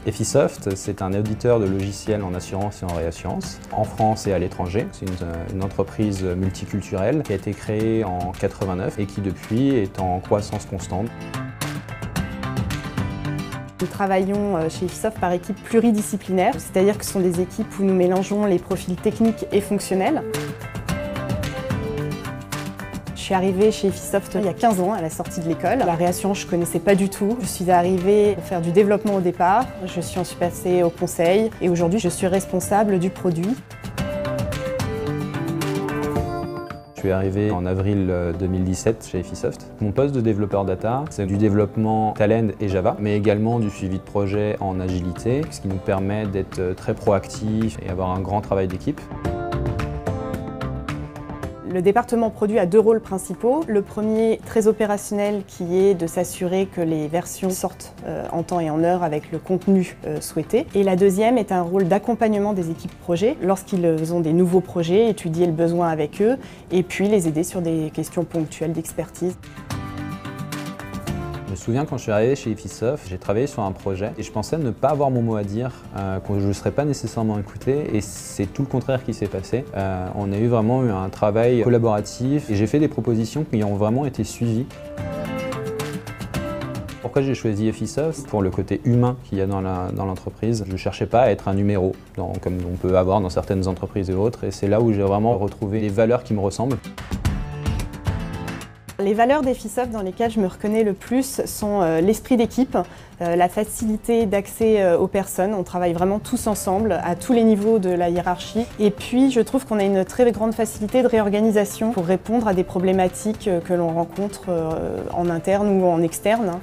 Effisoft, c'est un éditeur de logiciels en assurance et en réassurance, en France et à l'étranger. C'est une entreprise multiculturelle qui a été créée en 89 et qui depuis est en croissance constante. Nous travaillons chez Effisoft par équipe pluridisciplinaire, c'est-à-dire que ce sont des équipes où nous mélangeons les profils techniques et fonctionnels. Je suis arrivée chez Effisoft il y a 15 ans, à la sortie de l'école. La réassurance, je ne connaissais pas du tout. Je suis arrivée pour faire du développement au départ. Je suis ensuite passée au conseil et aujourd'hui, je suis responsable du produit. Je suis arrivé en avril 2017 chez Effisoft. Mon poste de développeur data, c'est du développement Talend et Java, mais également du suivi de projet en agilité, ce qui nous permet d'être très proactifs et avoir un grand travail d'équipe. Le département produit a deux rôles principaux. Le premier, très opérationnel, qui est de s'assurer que les versions sortent en temps et en heure avec le contenu souhaité. Et la deuxième est un rôle d'accompagnement des équipes projet lorsqu'ils ont des nouveaux projets, étudier le besoin avec eux et puis les aider sur des questions ponctuelles d'expertise. Je me souviens quand je suis arrivé chez Effisoft, j'ai travaillé sur un projet et je pensais ne pas avoir mon mot à dire, que je ne serais pas nécessairement écouté et c'est tout le contraire qui s'est passé. On a vraiment eu un travail collaboratif et j'ai fait des propositions qui ont vraiment été suivies. Pourquoi j'ai choisi Effisoft? Pour le côté humain qu'il y a dans l'entreprise. Je ne cherchais pas à être un numéro, comme on peut avoir dans certaines entreprises et autres, et c'est là où j'ai vraiment retrouvé les valeurs qui me ressemblent. Les valeurs d'Effisoft dans lesquelles je me reconnais le plus sont l'esprit d'équipe, la facilité d'accès aux personnes. On travaille vraiment tous ensemble à tous les niveaux de la hiérarchie. Et puis je trouve qu'on a une très grande facilité de réorganisation pour répondre à des problématiques que l'on rencontre en interne ou en externe.